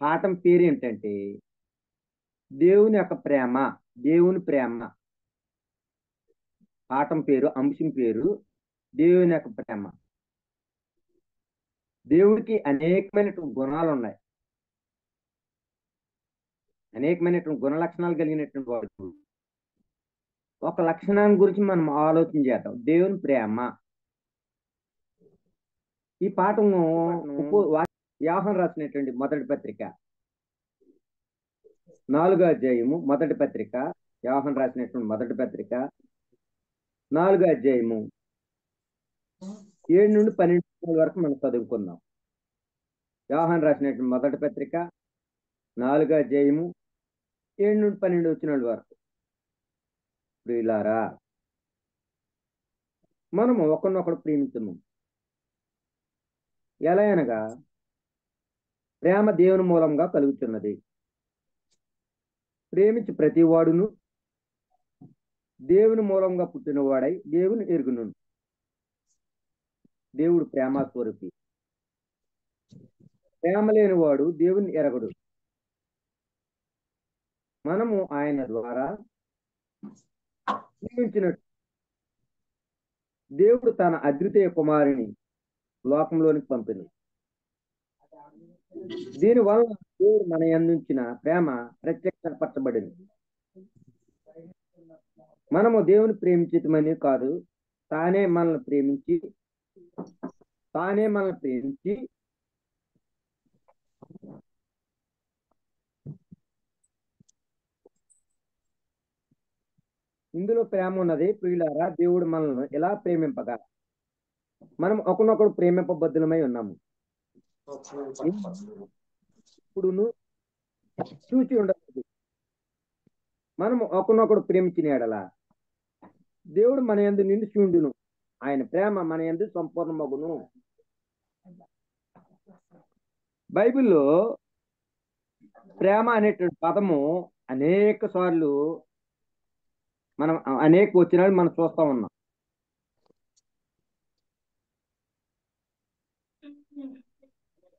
పాఠం పేరు ఏంటంటే దేవుని యొక్క ప్రేమ. దేవుని ప్రేమ. పాఠం పేరు, అంశం పేరు దేవుని యొక్క ప్రేమ. దేవుడికి అనేకమైనటువంటి గుణాలు ఉన్నాయి. అనేకమైనటువంటి గుణ లక్షణాలు కలిగినటువంటి వాడు. ఒక లక్షణాన్ని గురించి మనం ఆలోచన చేద్దాం. దేవుని ప్రేమ. ఈ పాఠము యోహాను రాసినటువంటి మొదటి పత్రిక 4వ అధ్యాయము మొదటి పత్రిక. యోహాను రాసినటువంటి మొదటి పత్రిక 4వ అధ్యాయము 7 నుండి 12 వరకు మనం చదువుకుందాం. యోహాను రాసినటువంటి మొదటి పత్రిక 4వ అధ్యాయము 7 నుండి 12 వచనాల వరకు. ప్రియులారా, మనము ఒకరినొకడు ప్రేమించము. ఎలా అనగా ప్రేమ దేవుని మూలంగా కలుగుతున్నది. ప్రేమించి ప్రతి వాడును దేవుని మూలంగా పుట్టినవాడై దేవుని ఎరుగును. దేవుడు ప్రేమ స్వరూపి. ప్రేమ లేని వాడు దేవుని ఎరగడు. మనము ఆయన ద్వారా ప్రేమించినట్టు దేవుడు తన అద్వితీయ కుమారుని లోకంలోనికి పంపిన. దీనివల్ల దేవుడు మన యందుంచిన ప్రేమ ప్రత్యక్షపరచబడింది. మనము దేవుని ప్రేమించటమని కాదు, తానే మనల్ని ప్రేమించి ఇందులో ప్రేమ ఉన్నది. ప్రియులారా, దేవుడు మనల్ని ఎలా ప్రేమింపగా మనం ఒకరినొకడు ప్రేమింపబద్ధులమై ఉన్నాము. ఇప్పుడును చూచి ఉండదు. మనము ఒకరినొకడు ప్రేమించిన ఎడల దేవుడు మన యందు నిలిచి ఉండును. ఆయన ప్రేమ మన యందు సంపూర్ణమగును. బైబిల్లో ప్రేమ అనేటువంటి పదము అనేక సార్లు మనం అనేక వచనాలు మనం చూస్తా ఉన్నాం.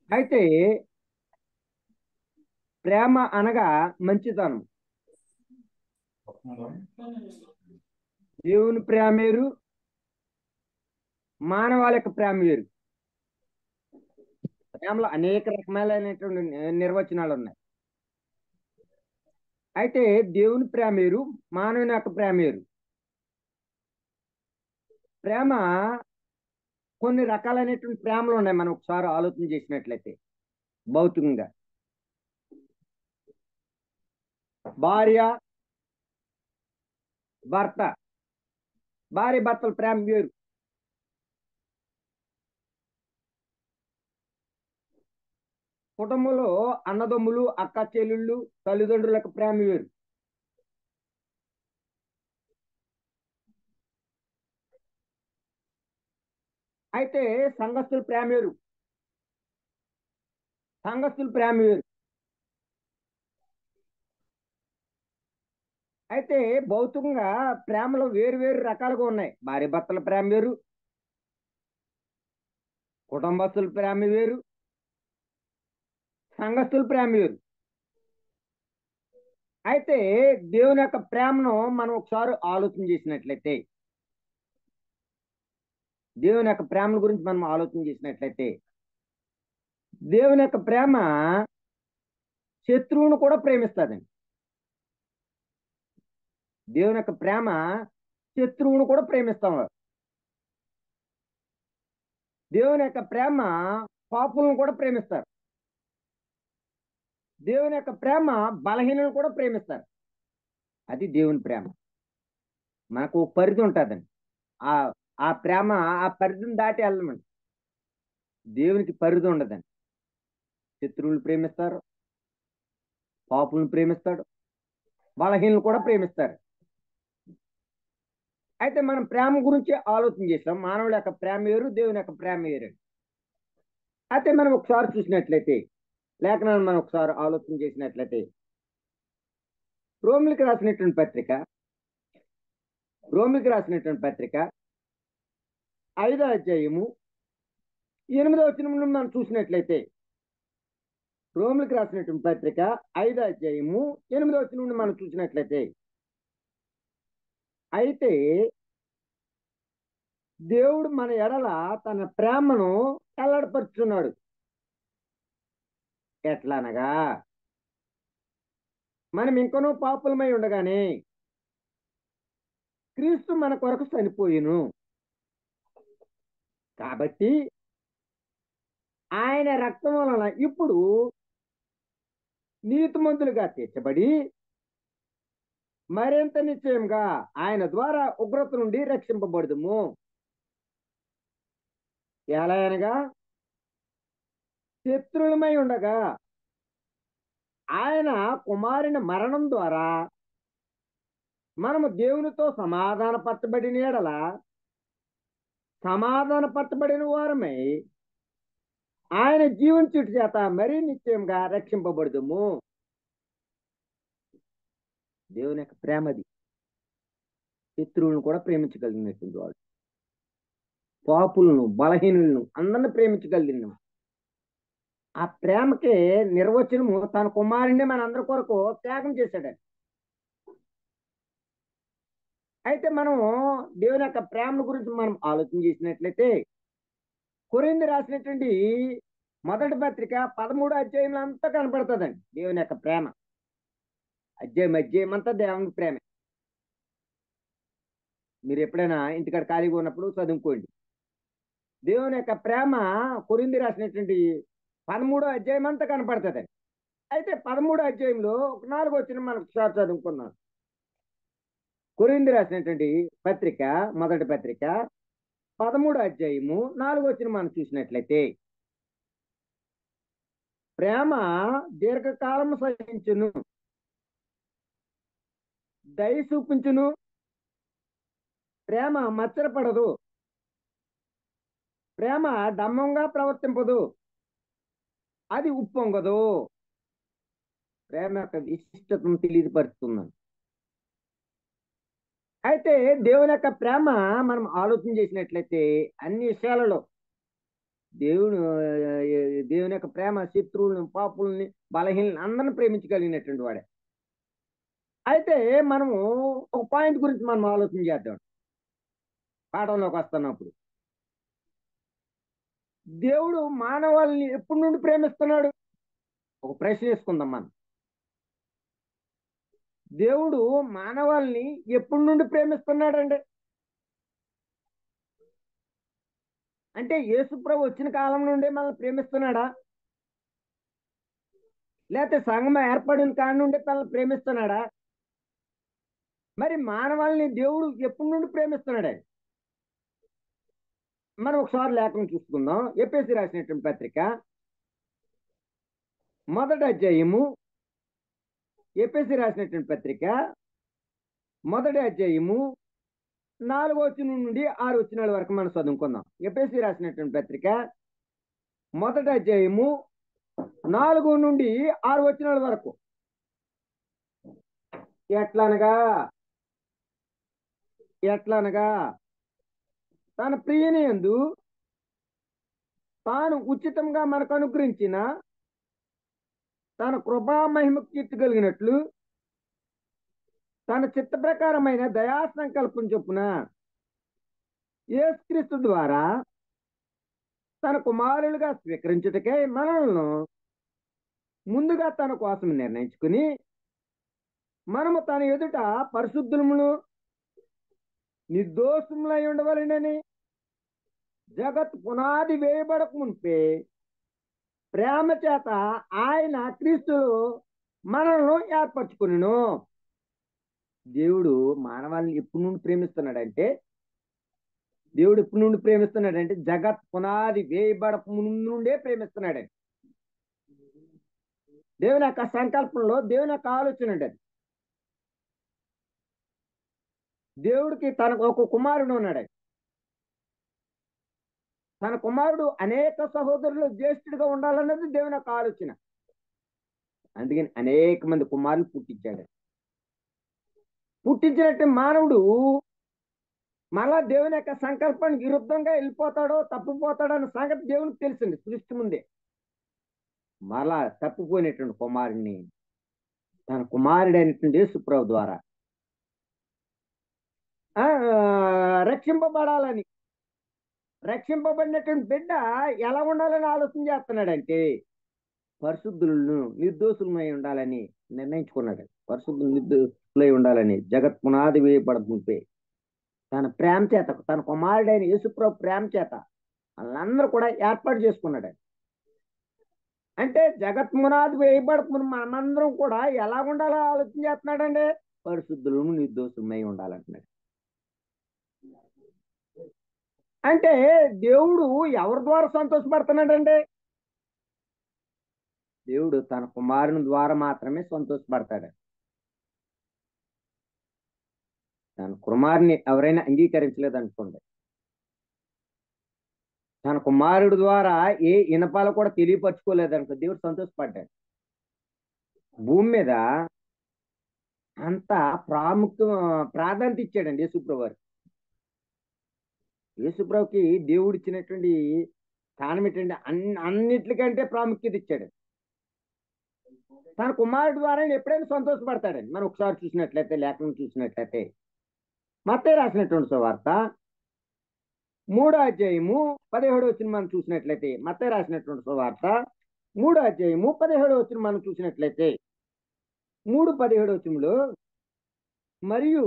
అయితే ప్రేమ అనగా మంచితనం. దేవుని ప్రేమ వేరు, మానవాళి యొక్క ప్రేమ వేరు. ప్రేమలో అనేక రకమైనటువంటి నిర్వచనాలు ఉన్నాయి. అయితే దేవుని ప్రేమ వేరు, మానవుని యొక్క ప్రేమ వేరు. ప్రేమ కొన్ని రకాలైనటువంటి ప్రేమలు ఉన్నాయి. మనం ఒకసారి ఆలోచన చేసినట్లయితే భౌతికంగా భార్య భర్త, భార్య భర్తల ప్రేమ వేరు. కుటుంబంలో అన్నదమ్ములు, అక్క చెల్లెళ్ళు, తల్లిదండ్రులకు ప్రేమ వేరు. అయితే సంఘస్థుల ప్రేమ వేరు. సంఘస్థుల ప్రేమ వేరు. అయితే భౌతికంగా ప్రేమలో వేరు వేరు రకాలుగా ఉన్నాయి. భార్య భర్తల ప్రేమ వేరు, కుటుంబస్తుల ప్రేమ వేరు, సంఘస్థుల ప్రేమ వేరు. అయితే దేవుని యొక్క ప్రేమను మనం ఒకసారి ఆలోచన చేసినట్లయితే, దేవుని యొక్క ప్రేమ గురించి మనం ఆలోచన చేసినట్లయితే, దేవుని యొక్క ప్రేమ శత్రువును కూడా ప్రేమిస్తుందండి. దేవుని యొక్క ప్రేమ శత్రువును కూడా ప్రేమిస్తాం. దేవుని యొక్క ప్రేమ పాపులను కూడా ప్రేమిస్తారు. దేవుని యొక్క ప్రేమ బలహీనను కూడా ప్రేమిస్తారు. అది దేవుని ప్రేమ. మనకు పరిధి ఉంటుందండి. ఆ ఆ ప్రేమ ఆ పరిధిని దాటి వెళ్ళమండి. దేవునికి పరిధి ఉండదండి. శత్రువులు ప్రేమిస్తారు, పాపులను ప్రేమిస్తాడు, బలహీనలు కూడా ప్రేమిస్తారు. అయితే మనం ప్రేమ గురించి ఆలోచన చేసాం. మానవుల యొక్క ప్రేమ వేరు, దేవుని యొక్క ప్రేమ వేరు. అయితే మనం ఒకసారి చూసినట్లయితే, లేఖనాన్ని మనం ఒకసారి ఆలోచన చేసినట్లయితే, రోమిలికి రాసినటువంటి పత్రిక 5వ అధ్యాయము 8వ వచనం మనం చూసినట్లయితే, రోమిలకు రాసినటువంటి పత్రిక 5 అధ్యాయము 8 నుండి మనం చూసినట్లయితే, అయితే దేవుడు మన ఎడల తన ప్రేమను వెల్లడిపరుచున్నాడు. ఎట్లనగా, మనం ఇంకనూ పాపులమై ఉండగానే క్రీస్తు మన కొరకు చనిపోయిను. కాబట్టి ఆయన రక్తం వలన ఇప్పుడు నీతిమంతులుగా తీర్చబడి మరింత నిశ్చయంగా ఆయన ద్వారా ఉగ్రత నుండి రక్షింపబడుదుము. ఎలా అనగా, శత్రులమై ఉండగా ఆయన కుమారుని మరణం ద్వారా మనము దేవునితో సమాధానపరచబడిన ఎడల సమాధానపరచబడిన వారమై ఆయన జీవించుట చేత మరీ నిశ్చయంగా రక్షింపబడుదుము. దేవుని యొక్క ప్రేమది. శత్రువులను కూడా ప్రేమించగలిగినటువంటి వాడు, పాపులను, బలహీనులను అందరిని ప్రేమించగలిగిన ఆ ప్రేమకి నిర్వచనము తన కుమారుణ్ణి మనందరి కొరకు త్యాగం చేశాడని. అయితే మనము దేవుని యొక్క ప్రేమ గురించి మనం ఆలోచన చేసినట్లయితే, కొరింథీ రాసినటువంటి మొదటి పత్రిక 13వ అధ్యాయంలో అంతా కనపడుతుందండి దేవుని యొక్క ప్రేమ. అధ్యాయం అంతా దేవుని ప్రేమ. మీరు ఎప్పుడైనా ఇంటికాడ ఖాళీగా ఉన్నప్పుడు చదువుకోండి. దేవుని యొక్క ప్రేమ కొరింథీ రాసినటువంటి 13వ అధ్యాయం అంతా కనపడుతుందండి. అయితే 13వ అధ్యాయంలో 4 వచనం మనకు చదువుకున్నాం. కొరింథీ రాసినటువంటి పత్రిక, మొదటి పత్రిక 13వ అధ్యాయము 4 వచనం మనం చూసినట్లయితే, ప్రేమ దీర్ఘకాలము సహించును, దయ చూపించును, ప్రేమ మచ్చరపడదు, ప్రేమ డమ్మంగా ప్రవర్తింపదు, అది ఉప్పొంగదు. ప్రేమ యొక్క విశిష్టతను తెలియపరుస్తున్నాను. అయితే దేవుని యొక్క ప్రేమ మనం ఆలోచన చేసినట్లయితే అన్ని విషయాలలో దేవుని యొక్క ప్రేమ శత్రువులను, పాపుల్ని, బలహీనని అందరిని ప్రేమించగలిగినటువంటి వాడే. అయితే మనము ఒక పాయింట్ గురించి మనం ఆలోచన చేద్దాం. పాఠంలోకి వస్తున్నప్పుడు, దేవుడు మానవాళిని ఎప్పటి నుండి ప్రేమిస్తున్నాడు? ఒక ప్రశ్న వేసుకుందాం మనం. దేవుడు మానవాళిని ఎప్పటి నుండి ప్రేమిస్తున్నాడండి? అంటే యేసుప్రభు వచ్చిన కాలం నుండి మనల్ని ప్రేమిస్తున్నాడా? లేకపోతే సంఘం ఏర్పడిన కాడి నుండి మనల్ని ప్రేమిస్తున్నాడా? మరి మానవాళిని దేవుడు ఎప్పటి నుండి ప్రేమిస్తున్నాడే? మనం ఒకసారి లేఖనం చూసుకుందాం. ఎఫెసీ రాసినటువంటి పత్రిక మొదటి అధ్యాయము, ఎఫెసీ రాసినటువంటి పత్రిక మొదటి అధ్యాయము 4వ వచనం నుండి 6 వచనాల వరకు మనం చదువుకుందాం. ఎఫెసీ రాసినటువంటి పత్రిక మొదటి అధ్యాయము 4 నుండి 6 వచనాల వరకు. ఎట్లనగా తన ప్రియని యందు తాను ఉచితంగా మనకు అనుగ్రహించిన తన కృపా మహిమ కీర్తి కలిగినట్లు తన చిత్త ప్రకారమైన దయా సంకల్పం చొప్పున యేసుక్రీస్తు ద్వారా తన కుమారులుగా స్వీకరించుటకై మనలను ముందుగా తన కోసం నిర్ణయించుకుని మనము తన ఎదుట పరిశుద్ధులమును నిర్దోషములై ఉండవలెనని జగత్ పునాది వేయబడక మునిపే ప్రేమ చేత ఆయన క్రీస్తులో మనల్ని ఏర్పరచుకును. దేవుడు మానవాళిని ఎప్పటి నుండి ప్రేమిస్తున్నాడంటే, జగత్ పునాది వేయబడక ముందు నుండే ప్రేమిస్తున్నాడండి. దేవుని యొక్క సంకల్పంలో దేవుని యొక్క ఆలోచన అండి అది. దేవుడికి తనకు ఒక కుమారుడు ఉన్నాడు. తన కుమారుడు అనేక సహోదరులు జ్యేష్ఠుడిగా ఉండాలన్నది దేవుని యొక్క ఆలోచన. అందుకని అనేక మంది కుమారులు పుట్టించాడు. పుట్టించినట్టు మానవుడు మళ్ళా దేవుని యొక్క సంకల్పానికి విరుద్ధంగా వెళ్ళిపోతాడో తప్పిపోతాడో అన్న సంగతి దేవునికి తెలిసింది సృష్టి ముందే. మరలా తప్పిపోయినటువంటి కుమారుడిని తన కుమారుడైనటువంటి యేసుప్రభు ద్వారా రక్షింపబడాలని, రక్షింపబడినటువంటి బిడ్డ ఎలా ఉండాలని ఆలోచన చేస్తున్నాడంటే పరిశుద్ధులను నిర్దోషులమై ఉండాలని నిర్ణయించుకున్నాడు. పరిశుద్ధులు నిర్దోషులై ఉండాలని జగత్ పునాది వేయబడుతుంటే తన ప్రేమ చేత, తన కుమారుడైన యేసుప్రభు ప్రేమ చేత వాళ్ళందరూ కూడా ఏర్పాటు చేసుకున్నాడు. అంటే జగత్ పునాది వేయబడుతున్న మనమందరం కూడా ఎలా ఉండాలో ఆలోచన చేస్తున్నాడండి. పరిశుద్ధులను నిర్దోషులమై ఉండాలంటున్నాడు. అంటే దేవుడు ఎవరి ద్వారా సంతోషపడుతున్నాడండి? దేవుడు తన కుమారుని ద్వారా మాత్రమే సంతోషపడతాడు. తన కుమారుని ఎవరైనా అంగీకరించలేదనుకోండి, తన కుమారుడు ద్వారా ఏ ఇనపాలు కూడా తెలియపరచుకోలేదనుకో దేవుడు సంతోషపడ్డాడు. భూమి మీద అంత ప్రాధాన్యత ఇచ్చాడండి యేసుప్రభు వారికి. యేసుప్రభుకి దేవుడు ఇచ్చినటువంటి స్థానం ఏంటంటే అన్నిటికంటే ప్రాముఖ్యత ఇచ్చాడు. తన కుమారుడు ద్వారా ఎప్పుడైనా సంతోషపడతాడండి. మనం ఒకసారి చూసినట్లయితే, లేఖనం చూసినట్లయితే మత్తయి రాసినటువంటి సువార్త 3వ అధ్యాయము 17వ వచనం మనం చూసినట్లయితే, మత్తయి రాసినటువంటి సువార్త 3వ అధ్యాయము 17వ వచనం మనం చూసినట్లయితే 3:17 వచనంలో, మరియు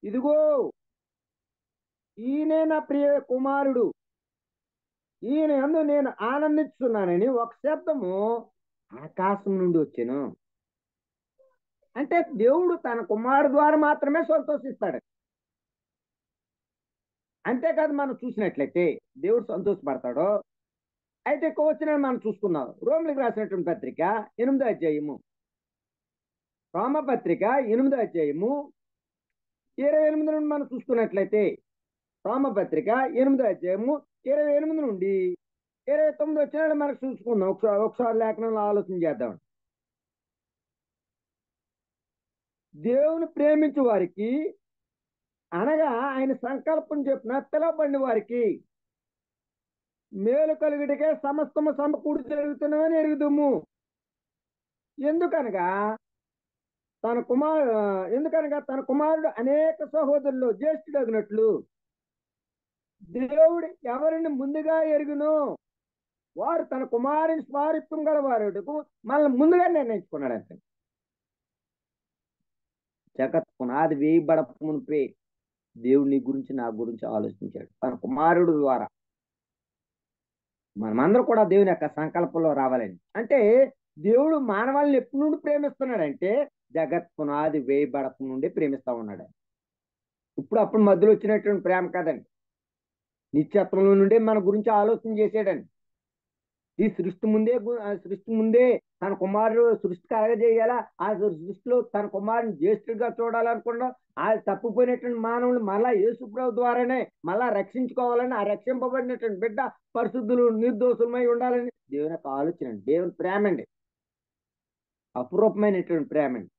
ఇదిగో ఈయనే నా ప్రియ కుమారుడు, ఈయన యందు నేను ఆనందిస్తున్నానని ఒక శబ్దము ఆకాశం నుండి వచ్చాను. అంటే దేవుడు తన కుమారుడు ద్వారా మాత్రమే సంతోషిస్తాడు. అంతేకాదు మనం చూసినట్లయితే దేవుడు సంతోషపడతాడు. అయితే ఎక్కువ వచ్చిన మనం చూసుకున్నాం. రోమిలకు రాసినటువంటి పత్రిక 8వ అధ్యాయము, రోమ పత్రిక 8వ అధ్యాయము 28 నుండి మనం చూసుకున్నట్లయితే, రోమ పత్రిక 8వ అధ్యాయము 28 నుండి 29 వచ్చిన మనకు చూసుకుందాం. ఒకసారి లేఖనంలో ఆలోచన చేద్దాం. దేవుని ప్రేమించు వారికి, అనగా ఆయన సంకల్పం చెప్పిన పిలువబడిన వారికి మేలు కలుగుటకే సమస్తము సమకూడి జరుగుతున్నవని ఎరుగుదుము. ఎందుకనగా తన కుమారుడు అనేక సహోదరులు జ్యేష్ఠుడగినట్లు దేవుడు ఎవరిని ముందుగా ఎరుగునో వారు తన కుమారుని స్వారూప్యం గల వారుకు మనల్ని ముందుగా నిర్ణయించుకున్నాడు. అంటే జగత్ పునాది వేయబడమునిపై దేవుని గురించి, నా గురించి ఆలోచించాడు. తన కుమారుడు ద్వారా మనమందరూ కూడా దేవుని యొక్క సంకల్పంలో రావాలని. అంటే దేవుడు మానవాళ్ళని ఎప్పటి నుండి ప్రేమిస్తున్నాడంటే జగత్ పునాది వేయబడక నుండి ప్రేమిస్తా ఉన్నాడు. ఇప్పుడు అప్పుడు మధ్యలో వచ్చినటువంటి ప్రేమ కాదండి. నిత్యత్వంలో నుండే మన గురించి ఆలోచన చేసాడండి. ఈ సృష్టి ముందే తన కుమారుడు సృష్టి కలగజేయాలా, ఆ సృష్టిలో తన కుమారుని జ్యేష్ఠుడిగా చూడాలనుకున్నా, ఆ తప్పిపోయినటువంటి మానవులు మళ్ళా యేసుప్రభు ద్వారానే మళ్ళా రక్షించుకోవాలని, ఆ రక్షింపబడినటువంటి బిడ్డ పరిశుద్ధులు నిర్దోషులమై ఉండాలని దేవుని యొక్క ఆలోచన అండి. దేవుని ప్రేమ అండి, అపురూపమైనటువంటి ప్రేమ అండి.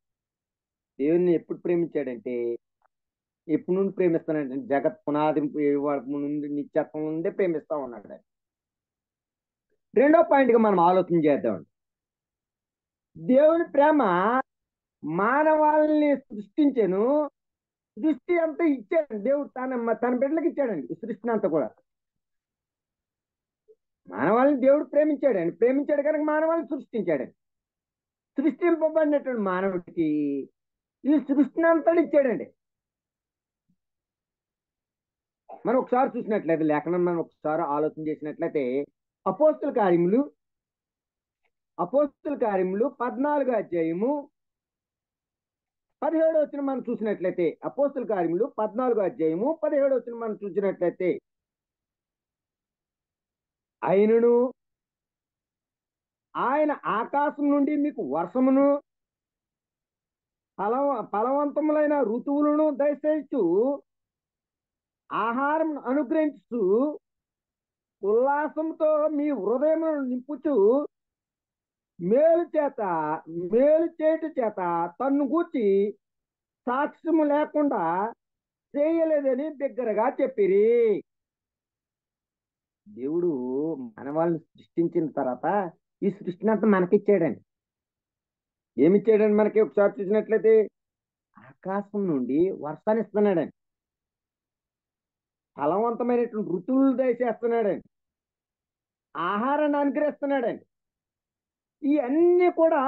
దేవుని ఎప్పుడు ప్రేమించాడంటే, ఎప్పుడు నుండి ప్రేమిస్తానంటే జగత్ పునాది నుండి, నిత్యత్వం నుండి ప్రేమిస్తా ఉన్నాడు. రెండో పాయింట్గా మనం ఆలోచన చేద్దాం. దేవుని ప్రేమ మానవాళ్ళని సృష్టించాను, సృష్టి అంతా ఇచ్చాడు దేవుడు, తన బిడ్డలకు ఇచ్చాడండి ఈ సృష్టిని అంతా కూడా. మానవాళ్ళని దేవుడు ప్రేమించాడు కనుక మానవాళ్ళని సృష్టించాడండి. సృష్టింపబడినటువంటి మానవుడికి ఈ సృష్టిని అంతా ఇచ్చాడండి. మనం ఒకసారి చూసినట్లయితే, లేఖనం మనం ఒకసారి ఆలోచన చేసినట్లయితే, అపోస్తుల కార్యములు 14వ అధ్యాయము 17వ వచనం మనం చూసినట్లయితే, అపోస్తుల కార్యములు 14వ అధ్యాయము 17వ వచనం మనం చూసినట్లయితే, ఆయన ఆకాశం నుండి మీకు వర్షమును ఫలవంతములైన ఋతువులను దయచేయచ్చు, ఆహారం అనుగ్రహించు, ఉల్లాసంతో మీ హృదయమును నింపుచు, మేలు చేటు చేత తన్ను గూర్చి సాక్ష్యము లేకుండా చేయలేదని బిగ్గరగా చెప్పిరి. దేవుడు మానవాళ్ళని సృష్టించిన తర్వాత ఈ సృష్టిని అంతా మనకిచ్చాడండి. ఏమిచ్చాడండి మనకి? ఒకసారి చూసినట్లయితే ఆకాశం నుండి వర్షాన్ని ఇస్తున్నాడండి, ఫలవంతమైనటువంటి ఋతువులు దయచేస్తున్నాడండి, ఆహారాన్ని అనుగ్రహిస్తున్నాడండి. ఇవన్నీ కూడా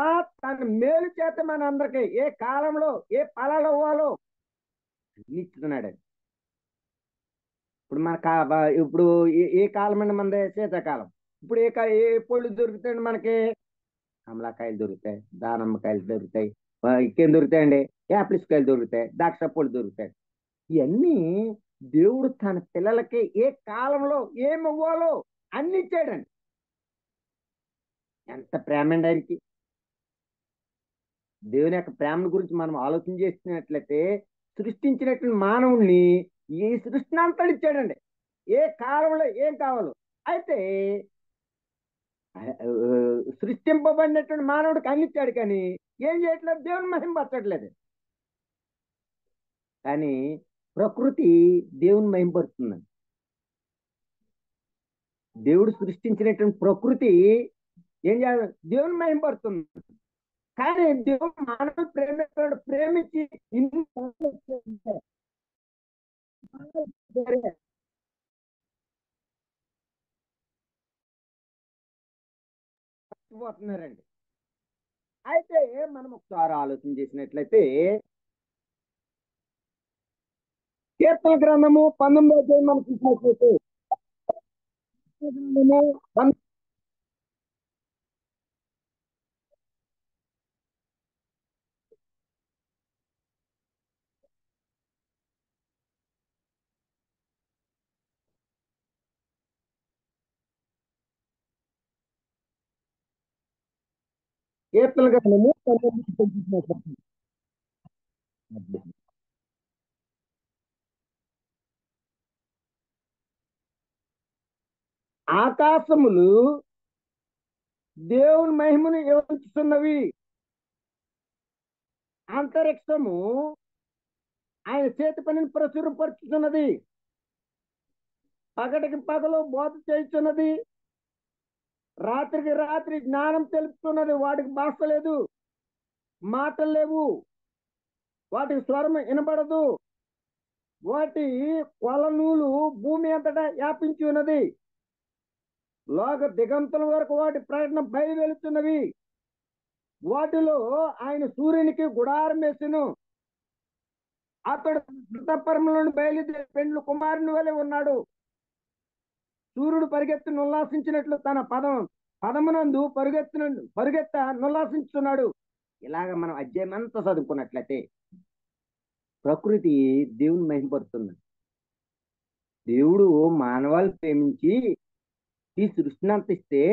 తన మేలు చేత మన అందరికి ఏ కాలంలో ఏ ఫలాలు అవ్వాలో అన్ని ఇస్తున్నాడండి. ఇప్పుడు ఇప్పుడు ఏ కాలం అండి మనది? శీతాకాలం. ఇప్పుడు ఏ పళ్ళు దొరుకుతాయండి మనకి? కమలాకాయలు దొరుకుతాయి, దానిమ్మకాయలు దొరుకుతాయి, ఇంకేం దొరుకుతాయండి? యాపిల్స్ కాయలు దొరుకుతాయి, ద్రాక్ష పళ్ళు దొరుకుతాయి. ఇవన్నీ దేవుడు తన పిల్లలకి ఏ కాలంలో ఏమి ఇవ్వాలో అన్ని ఇచ్చాడండి. ఎంత ప్రేమ అండి ఆయనకి! దేవుని యొక్క ప్రేమ గురించి మనం ఆలోచన చేసినట్లయితే సృష్టించినటువంటి మానవుణ్ణి ఈ సృష్టిని అంతా ఇచ్చాడండి, ఏ కాలంలో ఏం కావాలో. అయితే సృష్టింపబడినటువంటి మానవుడికి అన్నిచ్చాడు, కానీ ఏం చేయట్లేదు, దేవుని మహింపరచట్లేదు. కానీ ప్రకృతి దేవుని మహింపరుస్తుందండి. దేవుడు సృష్టించినటువంటి ప్రకృతి ఏం చేయాలి? దేవుని మహింపరుతుంది. కానీ దేవుడు మానవుడు ప్రేమిస్తాడు, ప్రేమించి ఇన్ని పోతున్నారండి. అయితే మనం ఒకసారి ఆలోచన చేసినట్లయితే కీర్తన గ్రంథము 19వ అధ్యాయం మనం చూసినట్లయితే కీర్తన గ్రంథము కీర్తన గ్రంథము 19వ చూసినట్లయితే ఆకాశములు దేవుని మహిమను వివరిస్తున్నవి, అంతరిక్షము ఆయన చేతి పనిని ప్రచురపరుచుతున్నది, పగటికి పగలు బోధ చేస్తున్నది, రాత్రికి రాత్రి జ్ఞానం తెలుపుతున్నది. వాటికి భాష లేదు, మాటలు లేవు, వాటికి స్వరం వినబడదు, వాటి కొలనూలు భూమి అంతటా వ్యాపించి ఉన్నది, లోక దిగంతుల వరకు వాటి ప్రకటన బయలువెలుతున్నవి. వాటిలో ఆయన సూర్యునికి గుడారం వేసెను, అతడు అంతఃపురములను బయలుదేరి పెండ్లు కుమారుని వలె ఉన్నాడు. సూర్యుడు పరిగెత్తును ఉల్లాసించినట్లు తన పదమునందు పరుగెత్త నుల్లాసించుతున్నాడు. ఇలాగ మనం అధ్యాయం అంతా చదువుకున్నట్లయితే ప్రకృతి దేవుని మహిమపడుతుంది. దేవుడు మానవాళి ప్రేమించి ఈ సృష్టిని అంత ఇస్తే,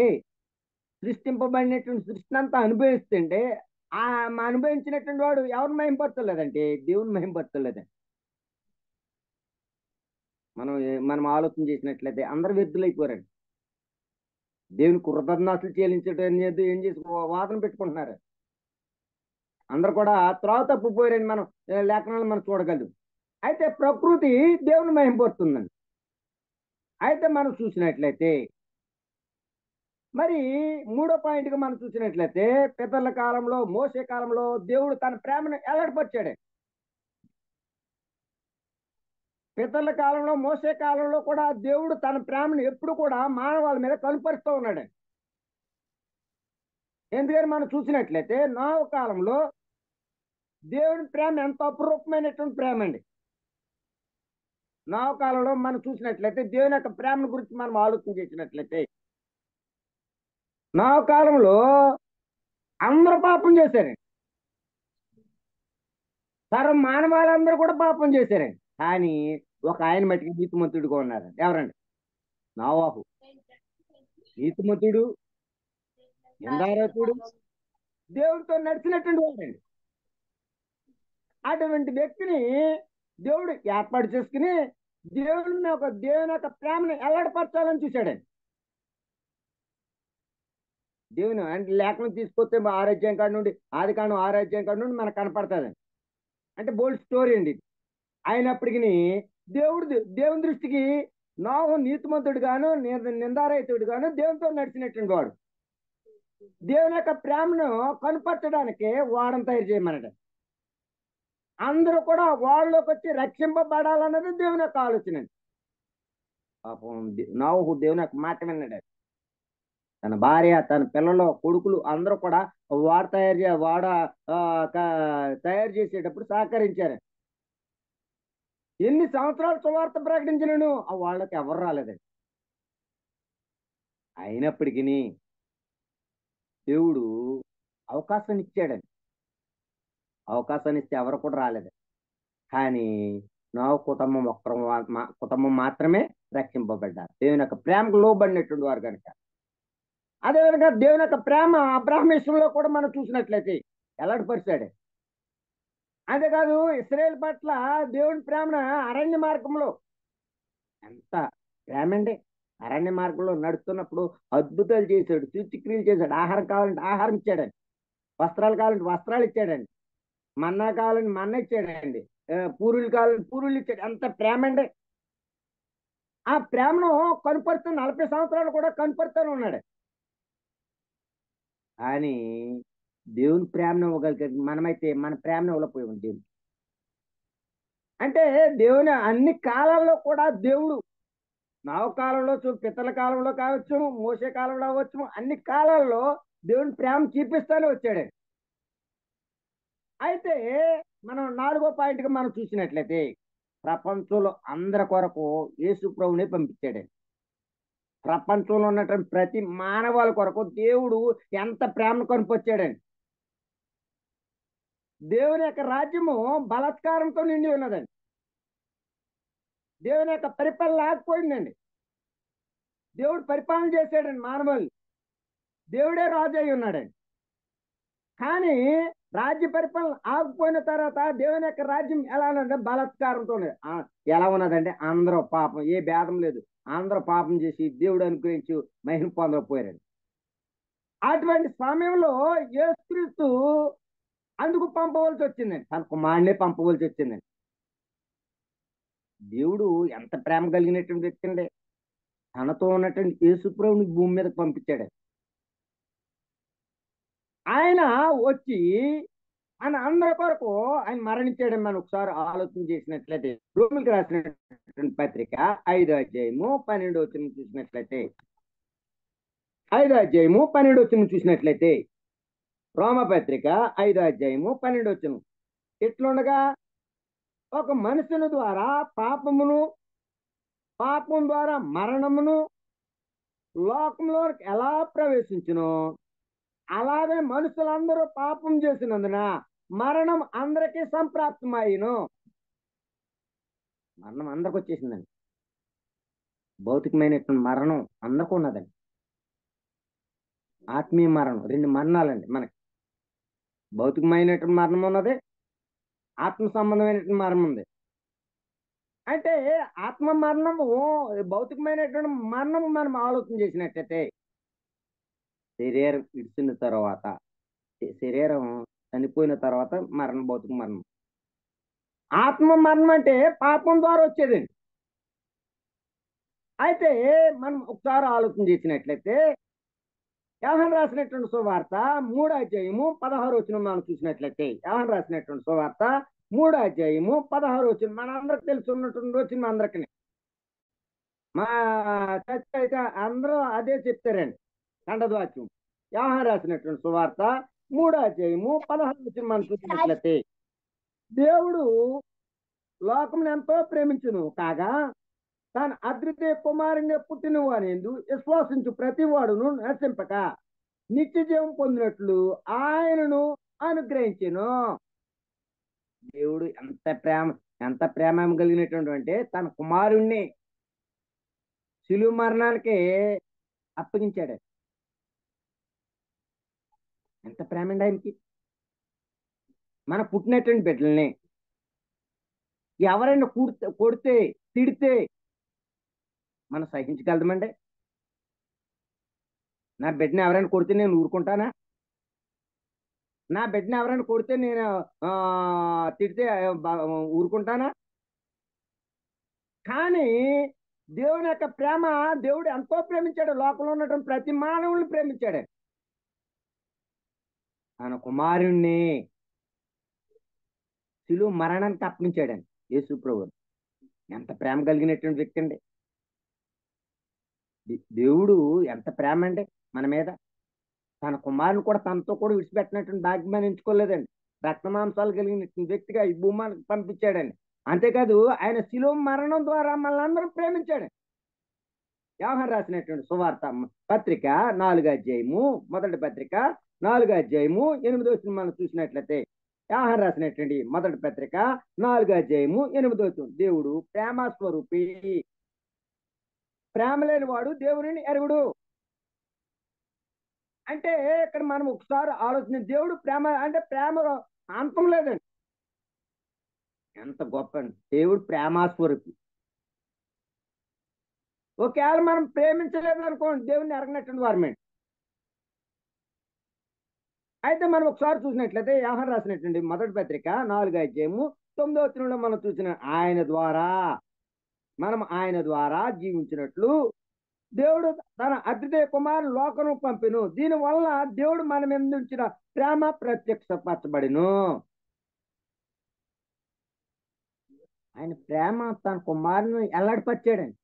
సృష్టింపబడినటువంటి సృష్టిని అంతా అనుభవిస్తుంటే ఆ అనుభవించినటువంటి వాడు ఎవరిని మహిమపరచలేదంటే దేవుని మహిమపరచలేదండి. మనం ఆలోచన చేసినట్లయితే అందరు వ్యర్థులైపోయారండి. దేవుని కృతజ్ఞతలు చెల్లించడం ఏం చేసి వాదన పెట్టుకుంటున్నారు. అందరు కూడా త్రోవ తప్పిపోయారని మనం లేఖనాలు మనం చూడగలదు. అయితే ప్రకృతి దేవుని మహిమపరుస్తుందండి. అయితే మనం చూసినట్లయితే మరి మూడో పాయింట్గా మనం చూసినట్లయితే పితరుల కాలంలో మోసే కాలంలో దేవుడు తన ప్రేమను ఎల్లడిపరిచాడు. పితరుల కాలంలో మోసే కాలంలో కూడా దేవుడు తన ప్రేమను ఎప్పుడు కూడా మానవాళి మీద కనుపరుస్తూ ఉన్నాడు. ఎందుకని మనం చూసినట్లయితే నోవ కాలంలో దేవుని ప్రేమ ఎంత అపురూపమైనటువంటి ప్రేమ అండి. నోవ కాలంలో మనం చూసినట్లయితే దేవుని యొక్క ప్రేమ గురించి మనం ఆలోచన చేసినట్లయితే నోవ కాలంలో అందరూ పాపం చేశారండి, సర్వ మానవాళ్ళందరూ కూడా పాపం చేశారండి. కానీ ఒక ఆయన మట్టికి నీతిమంతుడిగా ఉన్నారు. ఎవరండి? నోవాహు. నీతిమంతుడు, నిందారతుడు, దేవుడితో నడిచినటువంటి వాడండి. అటువంటి వ్యక్తిని దేవుడు ఏర్పాటు చేసుకుని దేవుని యొక్క ప్రేమను ఎల్లడిపరచాలని చూశాడండి. దేవుని అంటే లేఖనం తీసుకొస్తే ఆరోగ్యం కాడి నుండి ఆరోగ్యం కాడి నుండి మనకు కనపడుతుందండి. అంటే బోల్డ్ స్టోరీ అండి ఇది. అయినప్పటికీ దేవుని దృష్టికి నోహు నీతిమంతుడు గాను నిందారహితుడు గాను దేవునితో నడిచినటువంటి వాడు. దేవుని యొక్క ప్రేమను కనుపరచడానికి ఓడను తయారు చేయమన్నాడు. అందరూ కూడా వాళ్ళలోకి వచ్చి రక్షింపబడాలన్నది దేవుని యొక్క ఆలోచన అండి. పాపం నోహు దేవుని యొక్క మాట విన్నాడు. తన భార్య, తన పిల్లలు, కొడుకులు అందరూ కూడా వాడ తయారు చేసేటప్పుడు సహకరించారు. ఎన్ని సంవత్సరాలు సువార్త ప్రకటించినను ఆ వాళ్ళకి ఎవరు రాలేదండి. అయినప్పటికీ దేవుడు అవకాశాన్ని ఇచ్చాడండి. అవకాశాన్ని ఇస్తే ఎవరు కూడా రాలేదు. కానీ నా కుటుంబం మాత్రమే రక్షింపబడ్డారు, దేవుని యొక్క ప్రేమకు లోబడినటువంటి వారు కనుక. అదేవిధంగా దేవుని యొక్క ప్రేమ అబ్రాహాము విషయంలో కూడా మనం చూసినట్లయితే ఎలాంటి పరిచాడు. అంతేకాదు ఇశ్రాయేలు పట్ల దేవుని ప్రేమను అరణ్య మార్గంలో ఎంత ప్రేమ అండి. అరణ్య మార్గంలో నడుస్తున్నప్పుడు అద్భుతాలు చేశాడు, సూచక్రియలు చేశాడు. ఆహారం కావాలంటే ఆహారం ఇచ్చాడండి, వస్త్రాలు కావాలంటే వస్త్రాలు ఇచ్చాడండి, మన్నా కావాలంటే మన్నా ఇచ్చాడండి, పూరులు కావాలంటే పూరులు ఇచ్చాడు. ఎంత ప్రేమ అండి. ఆ ప్రేమను కనుపరుస్తూ 40 సంవత్సరాలు కూడా కనుపరుస్తూనే ఉన్నాడు. కానీ దేవుని ప్రేమను ఇవ్వగలిగాడు. మనమైతే మన ప్రేమను ఇవ్వలేకపోయాం దేవుడు. అంటే దేవుని అన్ని కాలాల్లో కూడా దేవుడు నవ కాలంలో పితల కాలంలో కావచ్చు, మోసే కాలంలో అవ్వచ్చు, అన్ని కాలాల్లో దేవుని ప్రేమ చూపిస్తానే వచ్చాడు. అయితే మనం 4వ పాయింట్గా మనం చూసినట్లయితే ప్రపంచంలో అందరి కొరకు యేసు ప్రభువునే పంపించాడు. ప్రపంచంలో ఉన్నటువంటి ప్రతి మానవాళి కొరకు దేవుడు ఎంత ప్రేమను కనుపొచ్చాడండి. దేవుని యొక్క రాజ్యము బలాత్కారంతో నిండి ఉన్నదండి. దేవుని యొక్క పరిపాలన లేకపోయిందండి. దేవుడు పరిపాలన చేశాడండి మానవాళి. దేవుడే రాజు అయి ఉన్నాడండి. కానీ రాజ్య పరిపాలన ఆగిపోయిన తర్వాత దేవుని యొక్క రాజ్యం ఎలా ఉన్నదంటే బలాత్కారంతో ఎలా ఉన్నదంటే అందరూ పాపం, ఏ భేదం లేదు, అందరూ పాపం చేసి దేవుడు అనుగ్రహించి మహిమ పొందకపోయారండి. అటువంటి సమయంలో యేసుక్రీస్తు అందుకు పంపవలసి వచ్చిందండి, తన కుమారుడే పంపవలసి వచ్చిందండి. దేవుడు ఎంత ప్రేమ కలిగినటువంటి వ్యక్తి అండి. తనతో ఉన్నటువంటి యేసు ప్రభువుని భూమి మీదకి పంపించాడు. ఆయన వచ్చి మన అందరి కొరకు ఆయన మరణించాడని మనం ఒకసారి ఆలోచన చేసినట్లయితే రోమిలకు రాసినటువంటి పత్రిక 5వ అధ్యాయము 12వ వచనం చూసినట్లయితే 5వ అధ్యాయము 12వ వచనం చూసినట్లయితే రోమపత్రిక 5వ అధ్యాయము 12వ వచనం ఎట్లుండగా ఒక మనుషుని ద్వారా పాపం ద్వారా మరణమును లోకంలో ఎలా ప్రవేశించును, అలాగే మనుషులందరూ పాపం చేసినందున మరణం అందరికీ సంప్రాప్తమయ్యను. మరణం అందరికి వచ్చేసిందండి. భౌతికమైనటువంటి మరణం అందరికీ ఉన్నదండి. ఆత్మీయ మరణం, 2 మరణాలండి మనకి. భౌతికమైనటువంటి మరణం ఉన్నది, ఆత్మ సంబంధమైనటువంటి మరణం ఉంది. అంటే ఆత్మ మరణము, భౌతికమైనటువంటి మరణము మనం ఆలోచన చేసినట్టయితే శరీరం ఇడిచిన తర్వాత, శరీరం చనిపోయిన తర్వాత మరణం, భౌతిక మరణం. ఆత్మ మరణం అంటే పాపం ద్వారా వచ్చేదండి. అయితే మనం ఒకసారి ఆలోచన చేసినట్లయితే యోహాను రాసినటువంటి సువార్త 3వ అధ్యాయము 16వ వచనం మనం చూసినట్లయితే యోహాను రాసినటువంటి సువార్త 3వ అధ్యాయము 16వ వచనం మనందరికి తెలుసున్నటువంటి వచనం. అందరికి మా చర్చ అయితే అందరూ అదే చెప్తారండి, ఖండద్వాక్యం. యోహాను రాసినటువంటి సువార్త 3వ అధ్యాయము 16వ వచనం మనం చూసినట్లయితే దేవుడు లోకమును ఎంతో ప్రేమించును కాగా తన అద్వితీయ కుమారుని పుట్టిన వానియందు విశ్వాసించు ప్రతి వాడును నశింపక నిత్య జీవం పొందినట్లు ఆయనను అనుగ్రహించెను. దేవుడు ఎంత ప్రేమ కలిగినటువంటి అంటే తన కుమారుణ్ణి శిలువ మరణానికి అప్పగించాడు. ఎంత ప్రేమ అండి ఆయనకి. మన పుట్టినటువంటి బిడ్డల్ని ఎవరైనా కొడితే తిడితే మనం సహించగలమండి? నా బిడ్డని ఎవరైనా కొడితే నేను ఊరుకుంటానా? నా బిడ్డని ఎవరైనా కొడితే నేను తిడితే ఊరుకుంటానా? కానీ దేవుని యొక్క ప్రేమ, దేవుడు ఎంతో ప్రేమించాడు, లోకంలో ఉన్నటువంటి ప్రతి మానవుల్ని ప్రేమించాడు. తన కుమారుణ్ణి శిలువ మరణానికి అప్పగించాడండి యేసు ప్రభు. ఎంత ప్రేమ కలిగినటువంటి వ్యక్తి అండి దేవుడు! ఎంత ప్రేమ అండి మన మీద! తన కుమారుని కూడా తనతో కూడా విడిచిపెట్టినటువంటి భాగ్యమని ఎంచుకోలేదండి. రక్తమాంసాలు కలిగిన వ్యక్తిగా ఈ భూమానికి పంపించాడండి. అంతేకాదు ఆయన శిలువ మరణం ద్వారా మనల్ని ప్రేమించాడు. యోహాను రాసినటువంటి సువార్త పత్రిక 4వ అధ్యాయము, మొదటి పత్రిక 4వ అధ్యాయము 8వ వచనం మనం చూసినట్లయితే, యోహాను రాసినటువంటి మొదటి పత్రిక 4వ అధ్యాయము 8వ వచనం, దేవుడు ప్రేమ స్వరూపి, ప్రేమ లేని వాడు దేవుని ఎరుగుడు. అంటే ఇక్కడ మనం ఒకసారి ఆలోచన, దేవుడు ప్రేమ అంటే ప్రేమలో అంతం లేదండి. ఎంత గొప్ప అండి దేవుడు ప్రేమాస్వరూపి. ఒకవేళ మనం ప్రేమించలేదు అనుకోండి, దేవుడిని ఎరగనటువంటి వారమేంటి. అయితే మనం ఒకసారి చూసినట్లయితే యోహాను రాసినటువంటి మొదటి పత్రిక 4వ అధ్యాయము 9వ వచనంలో మనం చూసిన, ఆయన ద్వారా జీవించినట్లు దేవుడు తన అద్వితీయ కుమారుని లోకము పంపెను. దీని వల్ల దేవుడు మన మీద ఉంచిన ప్రేమ ప్రత్యక్షపరచబడెను. ఆయన ప్రేమ తన కుమారుని ఎల్లడిపరిచాడండి.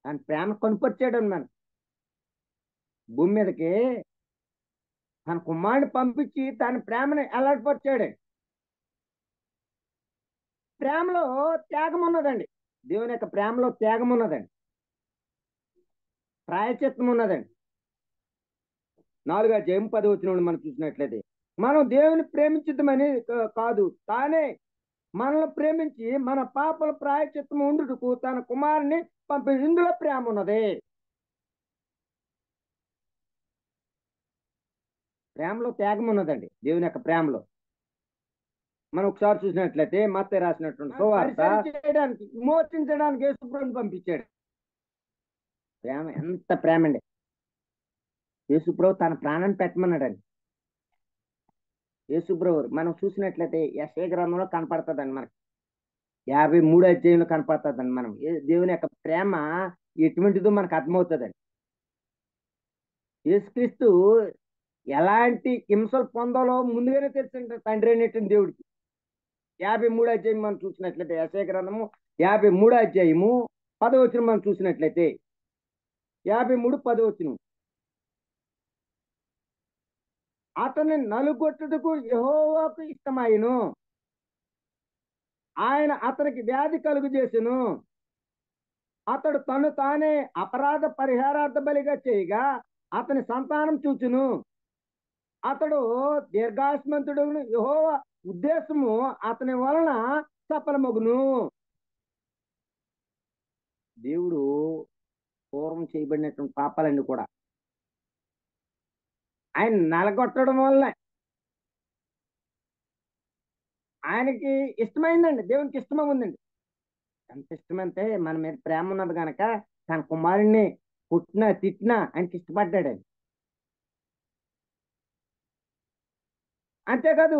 తన ప్రేమ కనుపరిచాడండి మనం భూమి మీదకి. తన కుమారుని పంపించి తన ప్రేమను ఎల్లడిపరిచాడు. ప్రేమలో త్యాగం ఉన్నదండి. దేవుని యొక్క ప్రేమలో త్యాగం ఉన్నదండి, ప్రాయచిత్తం ఉన్నదండి. 4వ అధ్యాయం 10వ వచనం మనం చూసినట్లయితే, మనం దేవుని ప్రేమించుదామని కాదు, తానే మనల్ని ప్రేమించి మన పాపల ప్రాయచిత్తం ఉండుటకు తన కుమారుని పంపి. ఇందులో ప్రేమ ఉన్నది. ప్రేమలో త్యాగం ఉన్నదండి దేవుని యొక్క ప్రేమలో. మనం ఒకసారి చూసినట్లయితే మత్తయి రాసినటువంటి సువార్త చేయడానికి, విమోచించడానికి యేసుప్రభుని పంపించాడు. ప్రేమ ఎంత ప్రేమ అండి! యేసుప్రభు తన ప్రాణాన్ని పెట్టమన్నాడండి. యేసుప్రభు మనం చూసినట్లయితే యెషయా గ్రంథంలో కనపడుతుందండి, మనకి 53వ అధ్యాయంలో కనపడుతుందండి. మనం దేవుని యొక్క ప్రేమ ఎటువంటిదో మనకు అర్థమవుతుందండి. యేసుక్రీస్తు ఎలాంటి హింసలు పొందాలో ముందుగానే తెలిసింది తండ్రి అనేటువంటి దేవుడికి. 53వ అధ్యాయం మనం చూసినట్లయితే, యెషయా గ్రంథము 53వ అధ్యాయము 10వ వచనం మనం చూసినట్లయితే, 53:10 వచనం, అతన్ని నలుగొట్టుటకు యెహోవాకు ఇష్టమాయెను, ఆయన అతనికి వ్యాధి కలుగు చేసెను, అతడు తను తానే అపరాధ పరిహారార్థ బలిగా చేయగా అతని సంతానం చూచును, అతడు దీర్ఘాయుష్మంతుడును, యెహోవా ఉద్దేశము అతని వలన సఫలమగును. దేవుడు పూర్వం చేయబడినటువంటి పాపాలన్నీ కూడా ఆయన నలగొట్టడం వల్ల ఆయనకి ఇష్టమైందండి. దేవునికి ఇష్టమే ఉందండి. ఎంత ఇష్టమంటే మన మీద ప్రేమ ఉన్నది కనుక తన కుమారుణ్ణి పుట్టినా తిట్టినా ఆయనకి ఇష్టపడ్డాడు. అంతేకాదు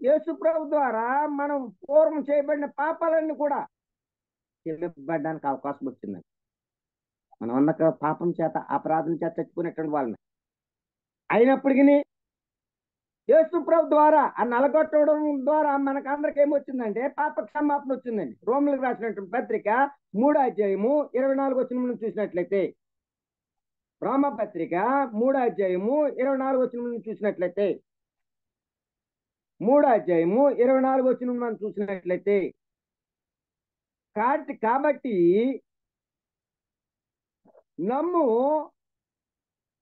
యేసుప్రభు ద్వారా మనం పూర్వం చేయబడిన పాపాలన్నీ కూడా క్షమింపబడడానికి అవకాశం వచ్చిందండి. మనం అన్న పాపం చేత, అపరాధం చేత చచ్చిపోయినటువంటి వాళ్ళని అయినప్పటికీ యేసుప్రభు ద్వారా ఆ నలగొట్టడం ద్వారా మనకు అందరికి ఏమొచ్చిందంటే పాప క్షమాపణ వచ్చిందండి. రోమిలకు రాసినటువంటి పత్రిక 3వ అధ్యాయము 24వ వచనం చూసినట్లయితే, రోమ పత్రిక 3వ అధ్యాయము 24వ వచనం చూసినట్లయితే, 3వ అధ్యాయము 24వ వచనం మనం చూసినట్లయితే, కాబట్టి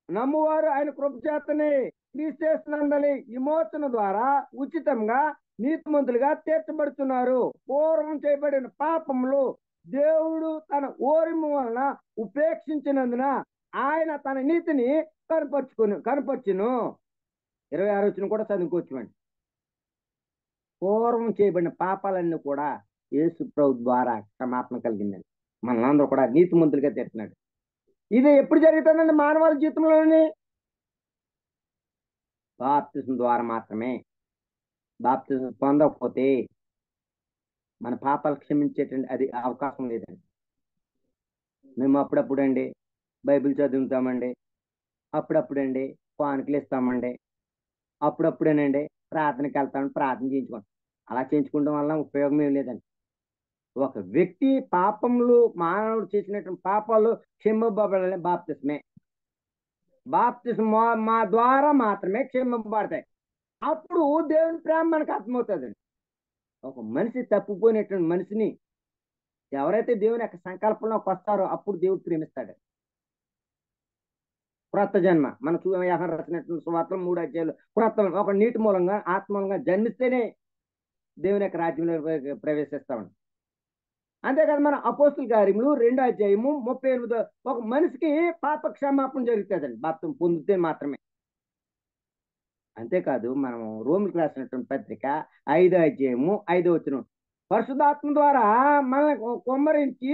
నమ్మువారు ఆయన కృప చేతనే క్రీస్తునందలి విమోచన ద్వారా ఉచితంగా నీతిమంతులుగా తీర్చబడుతున్నారు. పూర్వం చేయబడిన పాపములు దేవుడు తన ఓరిము వలన ఉపేక్షించినందున ఆయన తన నీతిని కనపర్చును. 26వ వచనం కూడా చదువుకోవచ్చుమండి. పూర్వం చేయబడిన పాపాలన్నీ కూడా యేసు ప్రభు ద్వారా క్షమాపణ కలిగిందండి. మనందరూ కూడా నీతిమంతులుగా తీర్చినాడు. ఇది ఎప్పుడు జరుగుతుందండి? మానవాళి జీవితంలోని బాప్తిజం ద్వారా మాత్రమే. బాప్తిజం పొందకపోతే మన పాపాలు క్షమించేటువంటి అది అవకాశం లేదండి. మేము అప్పుడప్పుడండి బైబిల్ చదువుతామండి, అప్పుడప్పుడండి కానుకలు ఇస్తామండి, అప్పుడప్పుడేనండి ప్రార్థనకి వెళ్తామండి, ప్రార్థన చేయించుకుంటాం. అలా చేయించుకోవడం వల్ల ఉపయోగం ఏం లేదండి. ఒక వ్యక్తి పాపములు, మానవుడు చేసినటువంటి పాపాలు క్షమింపబడాలి బాప్తిస్మే. బాప్తిస్మ మా ద్వారా మాత్రమే క్షమింపబడతాయి. అప్పుడు దేవుని ప్రేమ మనకు అర్థమవుతుందండి. ఒక మనిషి తప్పిపోయినటువంటి మనిషిని ఎవరైతే దేవుని యొక్క సంకల్పంలోకి వస్తారో అప్పుడు దేవుడు ప్రేమిస్తాడు. క్రొత్త జన్మ మన వ్యవహారం రాసినటువంటి సువార్తలు 3 అధ్యాయులు క్రొత్త ఒక నీటి మూలంగా ఆత్మ మూలంగా జన్మిస్తేనే దేవుని యొక్క రాజ్యంలో ప్రవేశిస్తామండి. అంతేకాదు మన అపోస్తుల కార్యములు 2 అధ్యాయము 38 ఒక మనిషికి పాప క్షమాపణ జరుగుతుందండి బాప్తిసం పొందితే మాత్రమే. అంతేకాదు మనం రోమిలకు రాసినటువంటి పత్రిక 5 అధ్యాయము 5 వచనం పరిశుద్ధాత్మ ద్వారా మనల్ని కుమ్మరించి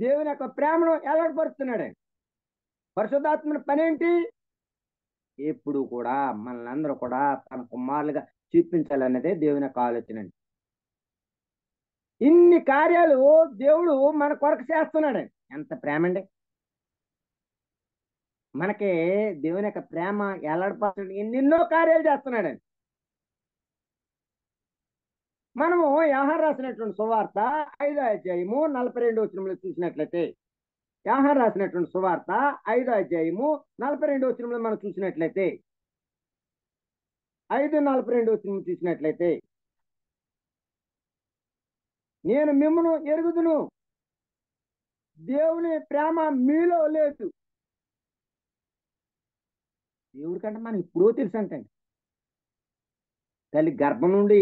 దేవుని యొక్క ప్రేమను ఎలాగపరుస్తున్నాడండి. పరిశుద్ధాత్మ పని ఏంటి? ఎప్పుడు కూడా మనల్ని అందరూ కూడా తన కుమారులుగా చూపించాలన్నదే దేవుని యొక్క ఆలోచన అండి. ఇన్ని కార్యాలు దేవుడు మన కొరకు చేస్తున్నాడండి. ఎంత ప్రేమ అండి మనకి. దేవుని యొక్క ప్రేమ ఎల్లడిపరచడం ఎన్నెన్నో కార్యాలు చేస్తున్నాడండి. మనము యోహాను రాసినటువంటి సువార్త 5 అధ్యాయము 42 వచనంలో చూసినట్లయితే, యోహాను రాసినటువంటి సువార్త 5 అధ్యాయము 42 వచనంలో మనం చూసినట్లయితే, 5:42 వచనం చూసినట్లయితే, నేను మిమ్మను ఎరుగుదును, దేవుని ప్రేమ మీలో లేదు. దేవుడి కంటే మనం ఎప్పుడో తెలుసు అంటండి. తల్లి గర్భం నుండి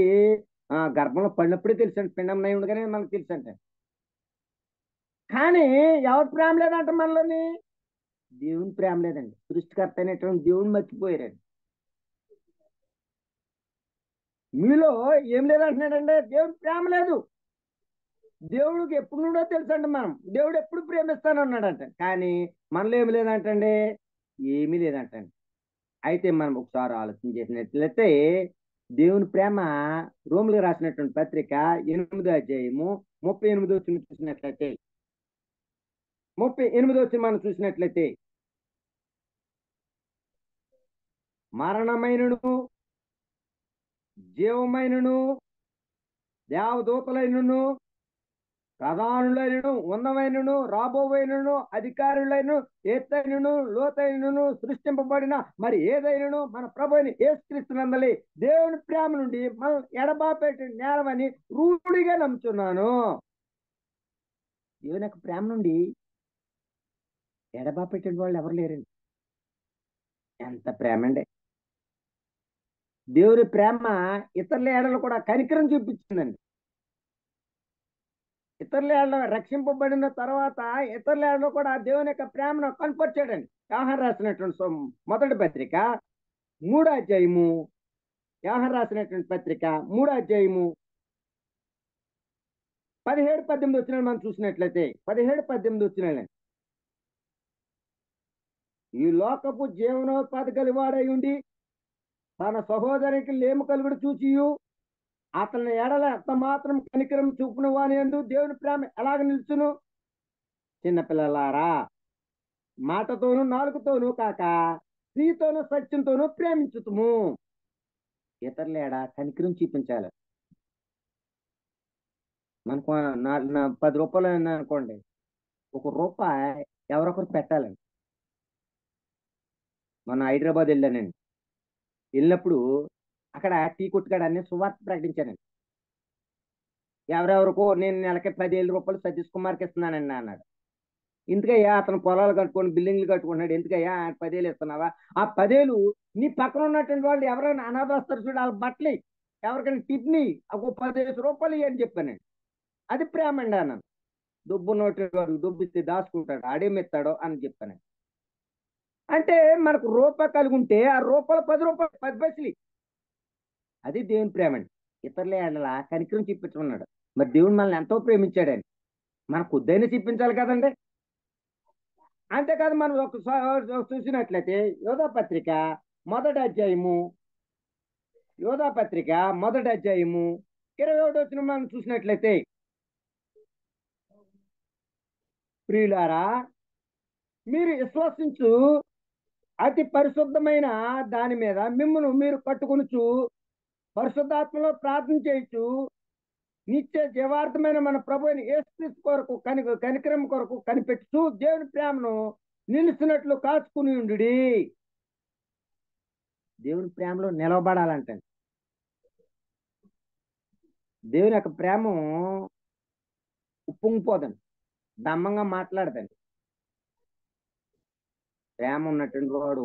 గర్భంలో పడినప్పుడే తెలుసు అండి, పిండం నై ఉండగానే మనకు తెలుసు అంటే. కానీ ఎవరి ప్రేమ లేదంట మనలోని? దేవుని ప్రేమ లేదండి. సృష్టికర్త అయినటువంటి దేవుని మర్చిపోయారండి. మీలో ఏం లేదంటున్నాడంటే దేవుని ప్రేమ లేదు. దేవుడికి ఎప్పుడు నుండో తెలుసండి మనం, దేవుడు ఎప్పుడు ప్రేమిస్తానన్నాడంట. కానీ మనలో ఏమి లేదంటండి, ఏమీ లేదంటండి. అయితే మనం ఒకసారి ఆలోచన చేసినట్లయితే దేవుని ప్రేమ రోమిలకు రాసినటువంటి పత్రిక 8 అధ్యాయము 38 వచనం చూసినట్లయితే, 38 వచనం మనం చూసినట్లయితే, మరణమైనను జీవమైనను దేవదూతలైనను ప్రధానులైనను ఉన్నవైనను రాబోవైనను అధికారులైనను ఎత్తైనను లోతైనను సృష్టింపబడిన మరి ఏదైనను మన ప్రభు అయిన యేసుక్రీస్తునందలి దేవుని ప్రేమ నుండి మనం ఎడబాపేట నేరమని రూఢిగా నమ్ముతున్నాను. దేవుని యొక్క ప్రేమ నుండి ఎడబాపేట వాళ్ళు ఎవరు లేరండి. ఎంత ప్రేమ అండి. దేవుని ప్రేమ ఇతరుల ఏడలు కూడా కనికరం చూపించిందండి. ఇతరుల ఏడలో రక్షింపబడిన తర్వాత ఇతరుల ఏడలో కూడా దేవుని యొక్క ప్రేమను కనపరిచాడండి. యోహాను రాసినటువంటి మొదటి పత్రిక 3 అధ్యాయము, యోహాను రాసినటువంటి పత్రిక 3 అధ్యాయము 17-18 వచ్చిన మనం చూసినట్లయితే, 17-18 వచ్చిన ఈ లోకపు జీవనోపాధి కలివాడై ఉండి తన సహోదరికి లేము కలుగుడు చూచియు అతని ఎడల ఎంత మాత్రం కనికరం చూపును వాని యందు దేవుని ప్రేమ ఎలాగ నిలుచును? చిన్నపిల్లలారా, మాటతోనూ నాలుగుతోనూ కాక స్త్రీతోనూ సత్యంతోనూ ప్రేమించుతుము. ఇతరుల ఎడ కనికరం చూపించాలి. మనకు 10 రూపాయలు అనుకోండి, 1 రూపాయి ఎవరొకరు పెట్టాలండి. మొన్న హైదరాబాద్ వెళ్ళానండి. వెళ్ళినప్పుడు అక్కడ టీ కొట్టుకాడ అన్ని సువార్త ప్రకటించానండి. ఎవరెవరికో నేను నెలకి 10,000 రూపాయలు సతీష్ కుమార్కి ఇస్తున్నానండి అన్నాడు. ఎందుకయ్యా అతను పొలాలు కట్టుకొని బిల్డింగ్లు కట్టుకుంటున్నాడు, ఎందుకయ్యా 10,000 ఇస్తున్నావా? ఆ 10,000 నీ పక్కన ఉన్నటువంటి వాళ్ళు ఎవరైనా అనాథ వస్తారు చూడు, వాళ్ళ బట్టలు ఎవరికైనా టిప్ని ఒక 15 రూపాయలు అని చెప్పానండి. అది ప్రేమ అండి అన్నాను. దుబ్బు నోటి వాడు దుబ్బిస్తే దాచుకుంటాడు, ఆడేమిస్తాడో అని చెప్పాను. అంటే మనకు రూపాయి కలిగి ఉంటే ఆ రూపాయలు 10 రూపాయలు 10 పైసలు. అది దేవుని ప్రేమ అండి. ఇతరుల ఏడల కనికరం చూపించుకున్నాడు. మరి దేవుడు మనల్ని ఎంతో ప్రేమించాడండి, మన కొద్దైనా చూపించాలి కదండి. అంతేకాదు మనం ఒక చూసినట్లయితే యోధా పత్రిక మొదటి అధ్యాయము, యోధా పత్రిక మొదటి అధ్యాయము 21 వచనం మనం చూసినట్లయితే, ప్రియులారా మీరు విశ్వసించు అతి పరిశుద్ధమైన దాని మీద మిమ్మల్ని మీరు కట్టుకొనుచు పరిశుద్ధాత్మలో ప్రార్థన చేయొచ్చు నిత్య జీవార్థమైన మన ప్రభు అయిన యేసుక్రీస్తు కొరకు కనికరం కొరకు కనిపెట్టుచు దేవుని ప్రేమను నిలుస్తున్నట్లు కాచుకుని ఉండు. దేవుని ప్రేమలో నిలవబడాలంటే దేవుని యొక్క ప్రేమ ఉప్పొంగిపోదండి, దమ్మంగా మాట్లాడదండి. ప్రేమ ఉన్నటువంటి వాడు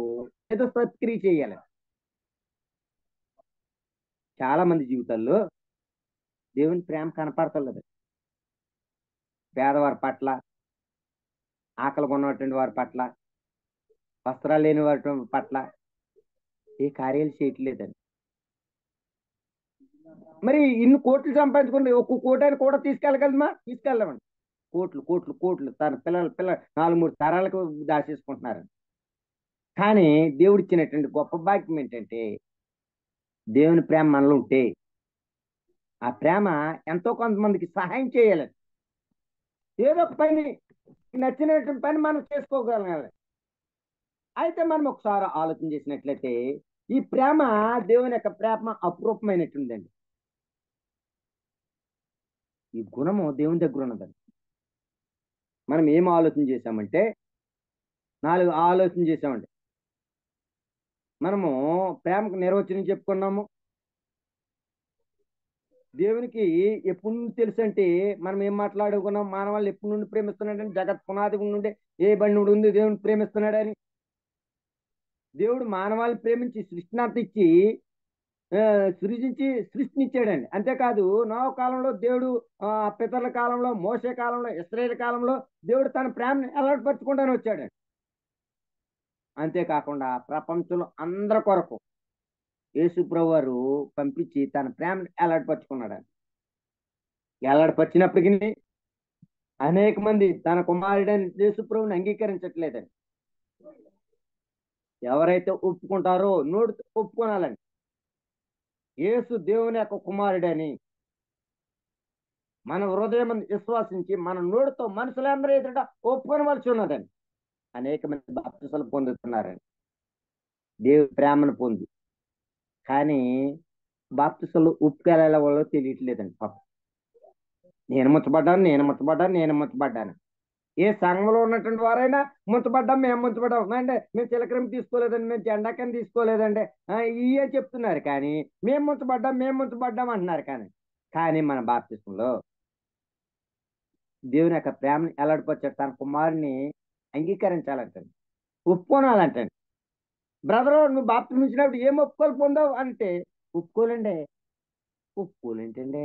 ఏదో ప్రతిక్రియ చేయాలి. చాలా మంది జీవితాల్లో దేవుని ప్రేమ కనపడతలేదు. పేదవారి పట్ల, ఆకలి కొన్నటువంటి వారి పట్ల, వస్త్రాలు లేని వారి పట్ల ఏ కార్యాలు చేయట్లేదండి. మరి ఇన్ని కోట్లు సంపాదించుకుంటే ఒక్క కోటాన్ని కూడా తీసుకెళ్ళగలమా? తీసుకెళ్ళమండి. కోట్లు కోట్లు కోట్లు తన పిల్లల 4-3 తరాలకు దాచేసుకుంటున్నారు. కానీ దేవుడు ఇచ్చినటువంటి గొప్ప భాగ్యం ఏంటంటే దేవుని ప్రేమ మనలో ఉంటే ఆ ప్రేమ ఎంతో కొంతమందికి సహాయం చేయాలని, ఏదో ఒక పని నచ్చినటువంటి పని మనం చేసుకోగలగాలి. అయితే మనం ఒకసారి ఆలోచన చేసినట్లయితే ఈ ప్రేమ, దేవుని యొక్క ప్రేమ అపురూపమైనట్టుందండి. ఈ గుణము దేవుని దగ్గర ఉన్నదండి. మనం ఏం ఆలోచన చేశామంటే 4 ఆలోచన చేశామండి. మనము ప్రేమకు నిర్వచనం చెప్పుకున్నాము. దేవునికి ఎప్పుడు నుండి తెలుసు అంటే మనం ఏం మాట్లాడుకున్నాం, మానవాళ్ళు ఎప్పుడు నుండి ప్రేమిస్తున్నాడని, జగత్ పునాది నుండి ఏ బండి ఉంది దేవుని ప్రేమిస్తున్నాడని. దేవుడు మానవాళ్ళని ప్రేమించి సృష్టినాథ ఇచ్చి సృజించి సృష్టినిచ్చాడండి. అంతేకాదు నోవ కాలంలో దేవుడు, పితరుల కాలంలో, మోసే కాలంలో, ఇశ్రాయేలు కాలంలో దేవుడు తన ప్రేమని అలవాటుపరుచుకుంటానే వచ్చాడండి. అంతేకాకుండా ప్రపంచంలో అందరి కొరకు యేసు ప్రభు వారు పంపించి తన ప్రేమను ఎలాడపరుచుకున్నాడు. ఎలాడపరిచినప్పటికీ అనేక మంది తన కుమారుడైన యేసు ప్రభుని అంగీకరించట్లేదండి. ఎవరైతే ఒప్పుకుంటారో నోటితో ఒప్పుకోనాలండి యేసు దేవుని యొక్క కుమారుడని మన హృదయం విశ్వాసించి మన నోటితో మనుషులందరూ ఎదుట ఒప్పుకొనవలసి ఉన్నదండి. అనేక మంది బాప్తిసాలు పొందుతున్నారండి దేవుని ప్రేమను పొంది. కానీ బాప్తిసాలు ఒప్పుకెళ్ళ వాళ్ళో తెలియట్లేదండి. పాపం నేను ముచ్చబడ్డాను. ఏ సంఘంలో ఉన్నటువంటి వారైనా ముచ్చబడ్డాం, మేము ముచ్చబడ్డాం అంటే మేము చిలకరం తీసుకోలేదండి, మేము జెండాకని తీసుకోలేదండి ఇవే చెప్తున్నారు. కానీ మేము ముచ్చబడ్డాం అంటున్నారు. కానీ మన బాప్తిసంలో దేవుని యొక్క ప్రేమని ఎలాడిపోచ్చాడు, తన కుమారుని అంగీకరించాలంటండి, ఒప్పుకోనాలంటండి. బ్రదరు నువ్వు బాప్తిసం ఇచ్చినప్పుడు ఏం ఒప్పుకోలు పొందావు అంటే ఒప్పుకోలేంటండి,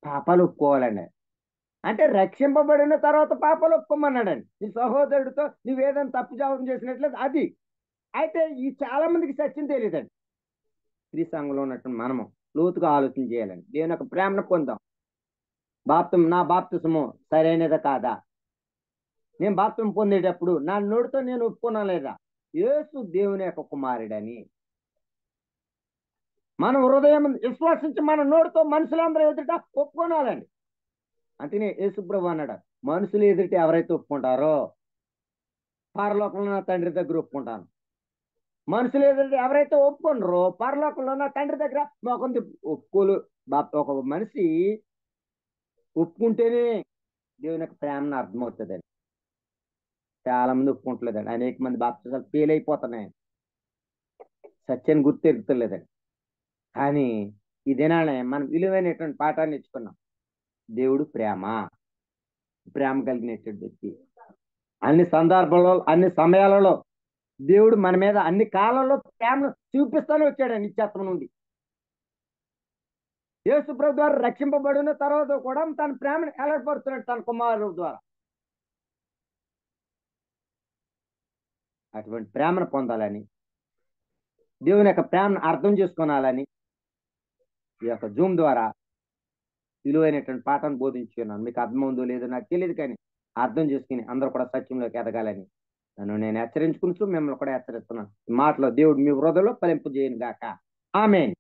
పాపాలు ఒప్పుకోవాలండి. అంటే రక్షింపబడిన తర్వాత పాపాలు ఒప్పుకోమన్నాడండి. నీ సహోదరుడితో నువ్వేదైనా తప్పు జవాబు చేసినట్లేదు అది. అయితే ఈ చాలా మందికి సత్యం తెలియదండి. స్త్రీ సంఘంలో ఉన్నటువంటి మనము లోతుగా ఆలోచన చేయాలండి. దేవుని యొక్క ప్రేమను పొందాం. నా బాప్తిసము సరైనదా కాదా? నేను బాప్తిసం పొందేటప్పుడు నా నోటితో నేను ఒప్పుకున్నా లేదా యేసు దేవుని యొక్క కుమారుడని మన హృదయం విశ్వాసించి మన నోటితో మనుషులందరూ ఎదుట ఒప్పుకోనాలండి. అంటేనే యేసుప్రభు అన్నాడు, మనుషులు ఎదుట ఎవరైతే ఒప్పుకుంటారో పరలోకంలో నా తండ్రి దగ్గర ఒప్పుకుంటాను. మనుషులు ఎదుట ఎవరైతే ఒప్పుకుంటారో పరలోకంలో నా తండ్రి దగ్గర మాకొంది ఒప్పుకోలు. ఒక మనిషి ఒప్పుకుంటేనే దేవుని యొక్క ప్రేమను అర్థమవుతుందండి. చాలా మంది ఒప్పుకుంటలేదండి. అనేక మంది బాప్తిసాలు ఫెయిల్ అయిపోతున్నాయి, సత్యాన్ని గుర్తెరుగుతలేదండి. కానీ ఈ దినానే మనం విలువైనటువంటి పాఠాన్ని ఇచ్చుకున్నాం. దేవుడు ప్రేమ కలిగినటువంటి వ్యక్తి. అన్ని సందర్భాలలో, అన్ని సమయాలలో దేవుడు మన మీద అన్ని కాలంలో ప్రేమను చూపిస్తానే వచ్చాడండి నిత్యత్వం నుండి. యేసు ప్రభు ద్వారా రక్షింపబడిన తర్వాత కూడా తన ప్రేమను ఎలాడపరుస్తున్నాడు తన కుమారుడు ద్వారా. అటువంటి ప్రేమను పొందాలని, దేవుని యొక్క ప్రేమను అర్థం చేసుకోనాలని ఈ యొక్క జూమ్ ద్వారా విలువైనటువంటి పాఠాన్ని బోధించుకున్నాను. మీకు అర్థం ఉందో లేదో నాకు తెలియదు, కానీ అర్థం చేసుకుని అందరూ కూడా సత్యంలోకి ఎదగాలని నన్ను నేను హెచ్చరించుకుంటూ మిమ్మల్ని కూడా హెచ్చరిస్తున్నాను. ఈ మాటలో దేవుడు మీ హృదయంలో ఫలింపు చేయను గాక. ఆమేన్.